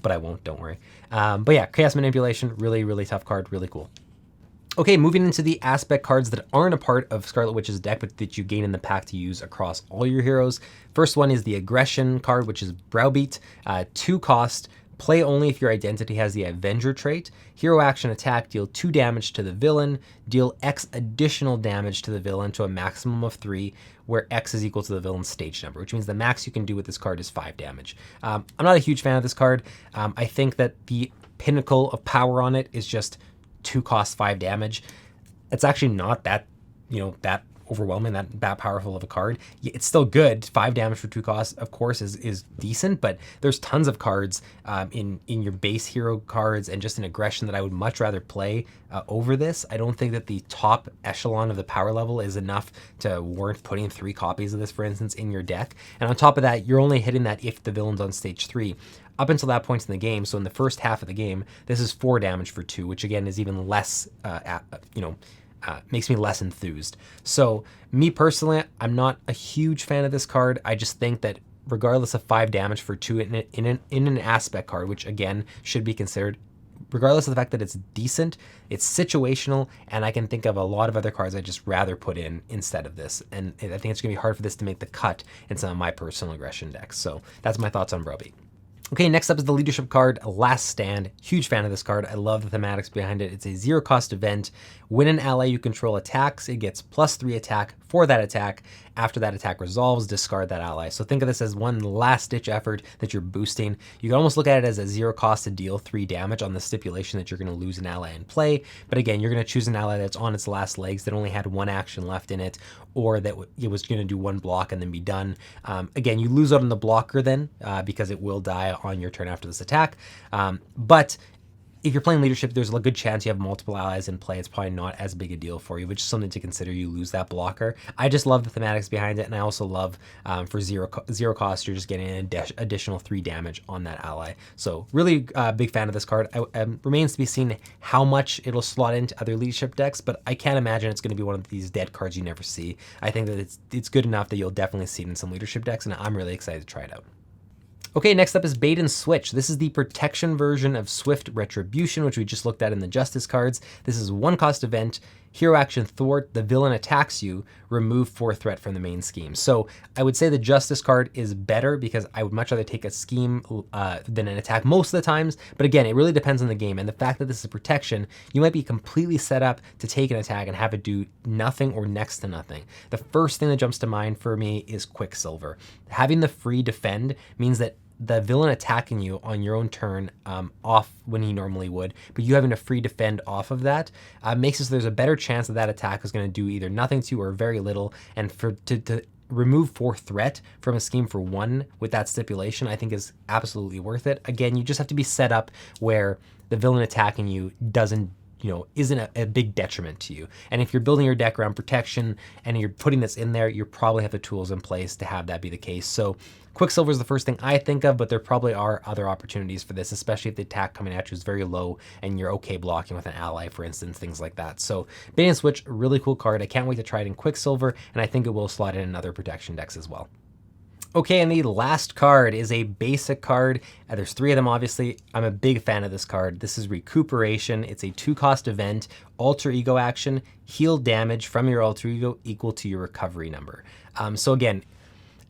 but I won't, don't worry. But yeah, Chaos Manipulation, really, really tough card, really cool. Okay, moving into the aspect cards that aren't a part of Scarlet Witch's deck, but that you gain in the pack to use across all your heroes. First one is the Aggression card, which is Browbeat, 2 cost, Play only if your identity has the Avenger trait. Hero action attack, deal 2 damage to the villain, deal X additional damage to the villain to a maximum of 3, where X is equal to the villain's stage number, which means the max you can do with this card is 5 damage. I'm not a huge fan of this card. I think that the pinnacle of power on it is just 2 cost 5 damage. It's actually not that, that overwhelming, that powerful of a card. It's still good. 5 damage for 2 costs, of course, is decent, but there's tons of cards in your base hero cards and just in aggression that I would much rather play over this. I don't think that the top echelon of the power level is enough to warrant putting 3 copies of this, for instance, in your deck. And on top of that, you're only hitting that if the villain's on stage 3. Up until that point in the game, so in the first half of the game, this is 4 damage for 2, which again is even less, makes me less enthused. So me personally, I'm not a huge fan of this card. I just think that regardless of 5 damage for 2 in an aspect card, which again should be considered, regardless of the fact that it's decent, it's situational, and I can think of a lot of other cards I'd just rather put in instead of this. And I think it's gonna be hard for this to make the cut in some of my personal aggression decks. So that's my thoughts on Browbeat. Okay, next up is the leadership card, Last Stand. Huge fan of this card. I love the thematics behind it. It's a 0 cost event. When an ally you control attacks, it gets +3 attack for that attack. After that attack resolves, discard that ally. So think of this as one last ditch effort that you're boosting. You can almost look at it as a 0 cost to deal 3 damage on the stipulation that you're gonna lose an ally in play. But again, you're gonna choose an ally that's on its last legs, that only had 1 action left in it, or that it was gonna do 1 block and then be done. Again, you lose out on the blocker then, because it will die on your turn after this attack. But if you're playing leadership, there's a good chance you have multiple allies in play. It's probably not as big a deal for you, which is something to consider. You lose that blocker. I just love the thematics behind it, and I also love for zero cost, you're just getting an additional 3 damage on that ally. So really big fan of this card. Remains to be seen how much it'll slot into other leadership decks, but I can't imagine it's going to be one of these dead cards you never see. I think that it's good enough that you'll definitely see it in some leadership decks, and I'm really excited to try it out. Okay, next up is Bait and Switch. This is the protection version of Swift Retribution, which we just looked at in the Justice cards. This is a 1 cost event. Hero action thwart, the villain attacks you, remove 4 threat from the main scheme. So I would say the Justice card is better because I would much rather take a scheme than an attack most of the times. But again, it really depends on the game. And the fact that this is protection, you might be completely set up to take an attack and have it do nothing or next to nothing. The first thing that jumps to mind for me is Quicksilver. Having the free defend means that the villain attacking you on your own turn off when he normally would, but you having a free defend off of that makes it so there's a better chance that that attack is going to do either nothing to you or very little. And to remove 4 threat from a scheme for 1 with that stipulation, I think is absolutely worth it. Again, you just have to be set up where the villain attacking you isn't a big detriment to you. And if you're building your deck around protection and you're putting this in there, you probably have the tools in place to have that be the case. So Quicksilver is the first thing I think of, but there probably are other opportunities for this, especially if the attack coming at you is very low and you're okay blocking with an ally, for instance, things like that. So Bait and Switch, really cool card. I can't wait to try it in Quicksilver, and I think it will slot in other protection decks as well. Okay, and the last card is a basic card. There's 3 of them, obviously. I'm a big fan of this card. This is Recuperation. It's a 2 cost event, alter ego action, heal damage from your alter ego equal to your recovery number. So again,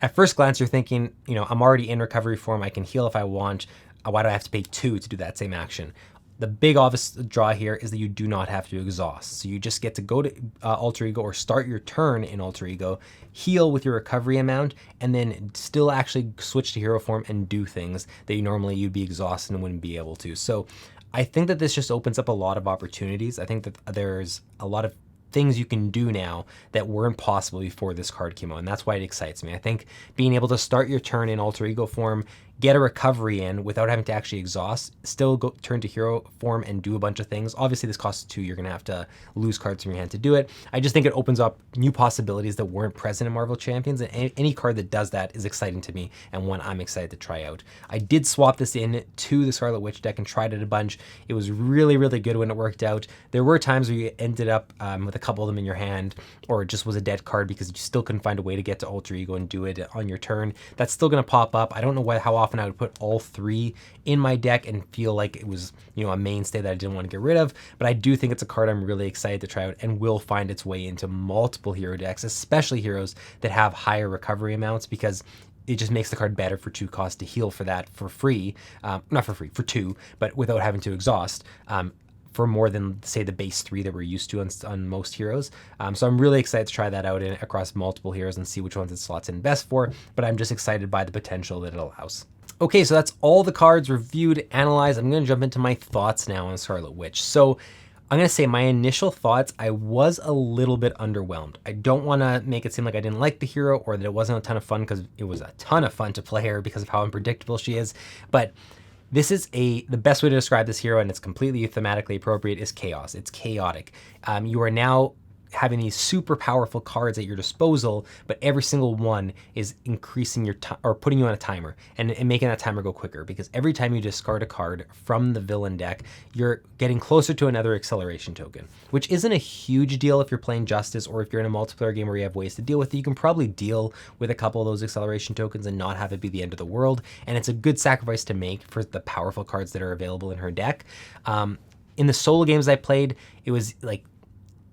at first glance, you're thinking, I'm already in recovery form. I can heal if I want. Why do I have to pay 2 to do that same action? The big obvious draw here is that you do not have to exhaust. So you just get to go to alter ego or start your turn in alter ego, heal with your recovery amount, and then still actually switch to hero form and do things that you'd be exhausted and wouldn't be able to. So I think that this just opens up a lot of opportunities. I think that there's a lot of things you can do now that weren't possible before this card came out, and that's why it excites me. I think being able to start your turn in alter ego form, get a recovery in without having to actually exhaust, still go turn to hero form and do a bunch of things. Obviously this costs 2, you're gonna have to lose cards from your hand to do it. I just think it opens up new possibilities that weren't present in Marvel Champions, and any card that does that is exciting to me and one I'm excited to try out. I did swap this in to the Scarlet Witch deck and tried it a bunch. It was really, really good when it worked out. There were times where you ended up with a couple of them in your hand, or it just was a dead card because you still couldn't find a way to get to alter ego and do it on your turn. That's still gonna pop up. I don't know how often I would put all 3 in my deck and feel like it was, a mainstay that I didn't want to get rid of, but I do think it's a card I'm really excited to try out and will find its way into multiple hero decks, especially heroes that have higher recovery amounts, because it just makes the card better for 2 cost to heal for that for free, not for free, for 2, but without having to exhaust. For more than, say, the base 3 that we're used to on most heroes. So I'm really excited to try that out across multiple heroes and see which ones it slots in best for, but I'm just excited by the potential that it allows. Okay, so that's all the cards reviewed, analyzed. I'm going to jump into my thoughts now on Scarlet Witch. So I'm going to say my initial thoughts, I was a little bit underwhelmed. I don't want to make it seem like I didn't like the hero or that it wasn't a ton of fun, because it was a ton of fun to play her because of how unpredictable she is. But this is the best way to describe this hero, and it's completely thematically appropriate, is chaos. It's chaotic. You are now having these super powerful cards at your disposal, but every single one is increasing your time or putting you on a timer and making that timer go quicker, because every time you discard a card from the villain deck, you're getting closer to another acceleration token, which isn't a huge deal if you're playing Justice, or if you're in a multiplayer game where you have ways to deal with it. You can probably deal with a couple of those acceleration tokens and not have it be the end of the world, and it's a good sacrifice to make for the powerful cards that are available in her deck. In the solo games I played, it was like,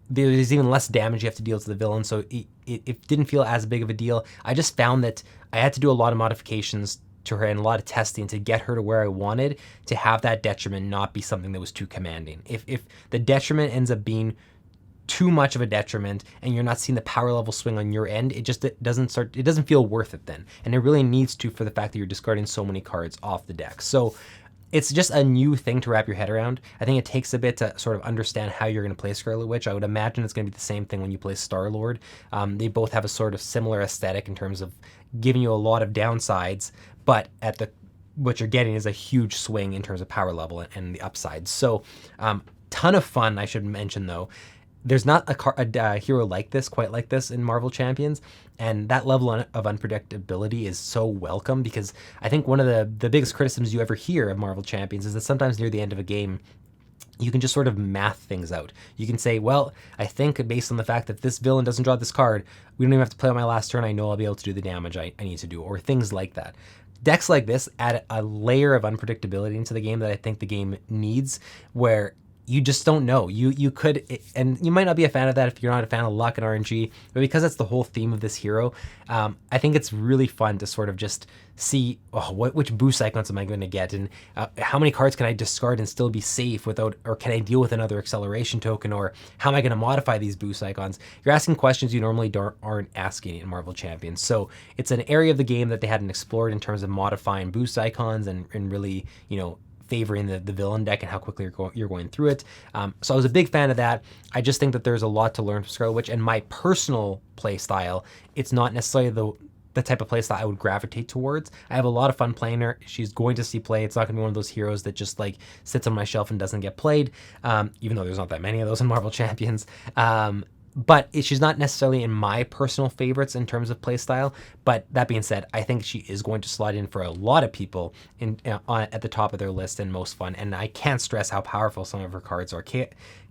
there's even less damage you have to deal to the villain, so it didn't feel as big of a deal. I just found that I had to do a lot of modifications to her and a lot of testing to get her to where I wanted, to have that detriment not be something that was too commanding. If the detriment ends up being too much of a detriment and you're not seeing the power level swing on your end, it doesn't feel worth it then. And it really needs to, for the fact that you're discarding so many cards off the deck. So it's just a new thing to wrap your head around. I think it takes a bit to sort of understand how you're going to play Scarlet Witch. I would imagine it's going to be the same thing when you play Star-Lord. They both have a sort of similar aesthetic in terms of giving you a lot of downsides, but what you're getting is a huge swing in terms of power level and the upsides. So ton of fun, I should mention though. There's not a hero like this, quite like this in Marvel Champions, and that level of unpredictability is so welcome, because I think one of the biggest criticisms you ever hear of Marvel Champions is that sometimes near the end of a game, you can just sort of math things out. You can say, well, I think based on the fact that this villain doesn't draw this card, we don't even have to play on my last turn, I know I'll be able to do the damage I need to do, or things like that. Decks like this add a layer of unpredictability into the game that I think the game needs, where you just don't know. You could, and you might not be a fan of that if you're not a fan of luck and RNG, but because that's the whole theme of this hero, I think it's really fun to sort of just see, which boost icons am I going to get, and how many cards can I discard and still be safe without, or can I deal with another acceleration token, or how am I going to modify these boost icons? You're asking questions you normally aren't asking in Marvel Champions. So it's an area of the game that they hadn't explored in terms of modifying boost icons and really, favoring the villain deck and how quickly you're going through it. So I was a big fan of that. I just think that there's a lot to learn from Scarlet Witch, and my personal play style, it's not necessarily the type of play style I would gravitate towards. I have a lot of fun playing her. She's going to see play. It's not going to be one of those heroes that just like sits on my shelf and doesn't get played, even though there's not that many of those in Marvel Champions. But she's not necessarily in my personal favorites in terms of playstyle. But that being said, I think she is going to slide in for a lot of people at the top of their list and most fun. And I can't stress how powerful some of her cards are.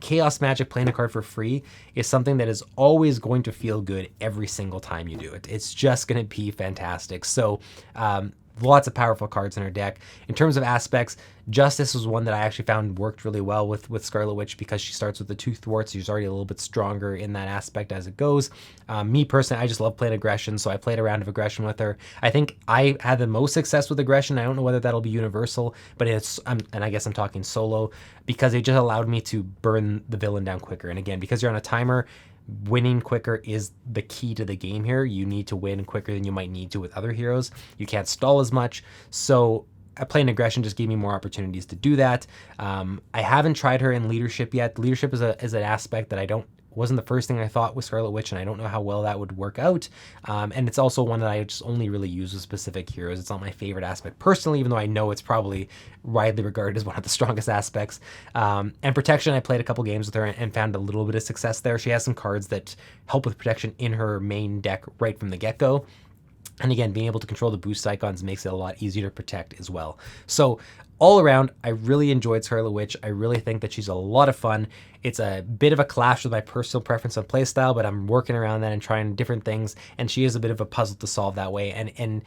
Chaos Magic, playing a card for free, is something that is always going to feel good every single time you do it. It's just going to be fantastic. So lots of powerful cards in her deck. In terms of aspects, Justice was one that I actually found worked really well with Scarlet Witch, because she starts with the 2 thwarts. She's already a little bit stronger in that aspect as it goes. Me personally, I just love playing aggression, so I played a round of aggression with her. I think I had the most success with aggression. I don't know whether that'll be universal, but and I guess I'm talking solo, because it just allowed me to burn the villain down quicker. And again, because you're on a timer, winning quicker is the key to the game here. You need to win quicker than you might need to with other heroes. You can't stall as much. So playing aggression just gave me more opportunities to do that. I haven't tried her in leadership yet. Leadership is an aspect that wasn't the first thing I thought with Scarlet Witch, and I don't know how well that would work out. And it's also one that I just only really use with specific heroes. It's not my favorite aspect personally, even though I know it's probably widely regarded as one of the strongest aspects. And protection, I played a couple games with her and found a little bit of success there. She has some cards that help with protection in her main deck right from the get-go. And again, being able to control the boost icons makes it a lot easier to protect as well. So all around, I really enjoyed Scarlet Witch. I really think that she's a lot of fun. It's a bit of a clash with my personal preference on playstyle, but I'm working around that and trying different things. And she is a bit of a puzzle to solve that way. And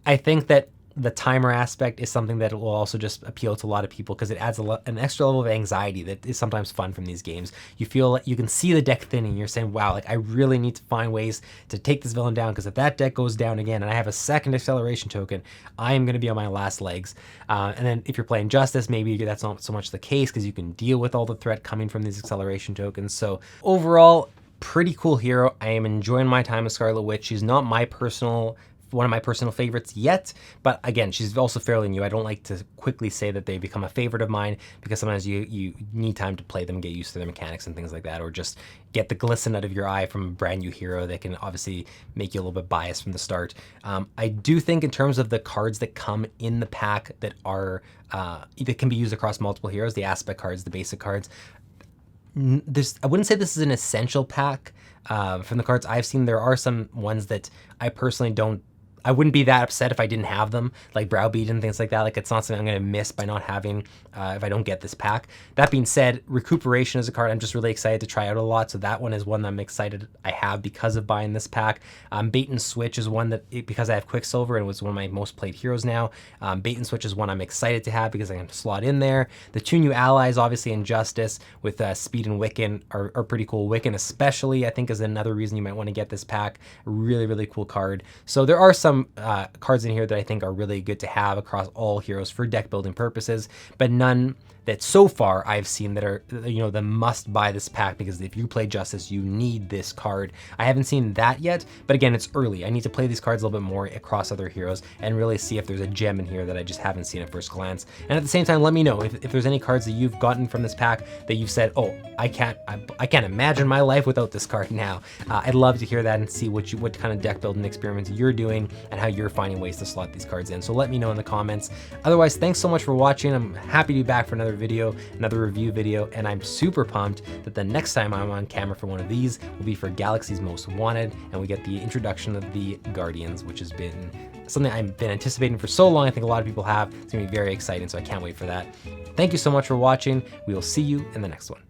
I think that the timer aspect is something that will also just appeal to a lot of people because it adds an extra level of anxiety that is sometimes fun from these games. You feel like you can see the deck thinning. You're saying, wow, like I really need to find ways to take this villain down, because if that deck goes down again and I have a second acceleration token, I am going to be on my last legs. And then if you're playing Justice, maybe that's not so much the case because you can deal with all the threat coming from these acceleration tokens. So overall, pretty cool hero. I am enjoying my time with Scarlet Witch. She's not one of my personal favorites yet, but again, she's also fairly new. I don't like to quickly say that they become a favorite of mine, because sometimes you need time to play them, get used to their mechanics and things like that, or just get the glisten out of your eye from a brand new hero that can obviously make you a little bit biased from the start. I do think in terms of the cards that come in the pack that are that can be used across multiple heroes, the aspect cards, the basic cards, I wouldn't say this is an essential pack. From the cards I've seen, there are some ones that I personally I wouldn't be that upset if I didn't have them, like Browbeat and things like that. Like, it's not something I'm going to miss by not having if I don't get this pack. That being said, Recuperation is a card I'm just really excited to try out a lot, so that one is one that I'm excited I have because of buying this pack. Bait and Switch is one that, because I have Quicksilver and it was one of my most played heroes now, Bait and Switch is one I'm excited to have because I can slot in there. The two new allies, obviously in Justice, with Speed and Wiccan are pretty cool. Wiccan especially, I think, is another reason you might want to get this pack. Really, really cool card. So there are some cards in here that I think are really good to have across all heroes for deck building purposes, but none that so far I've seen that are, you know, the must buy this pack, because if you play Justice, you need this card. I haven't seen that yet, but again, it's early. I need to play these cards a little bit more across other heroes and really see if there's a gem in here that I just haven't seen at first glance. And at the same time, let me know if there's any cards that you've gotten from this pack that you've said, oh, I can't imagine my life without this card now. I'd love to hear that and see what kind of deck building experiments you're doing and how you're finding ways to slot these cards in. So let me know in the comments. Otherwise, thanks so much for watching. I'm happy to be back for another video, another review video, and I'm super pumped that the next time I'm on camera for one of these will be for Galaxy's Most Wanted, and we get the introduction of the Guardians, which has been something I've been anticipating for so long. I think a lot of people have. It's gonna be very exciting, so I can't wait for that. Thank you so much for watching. We will see you in the next one.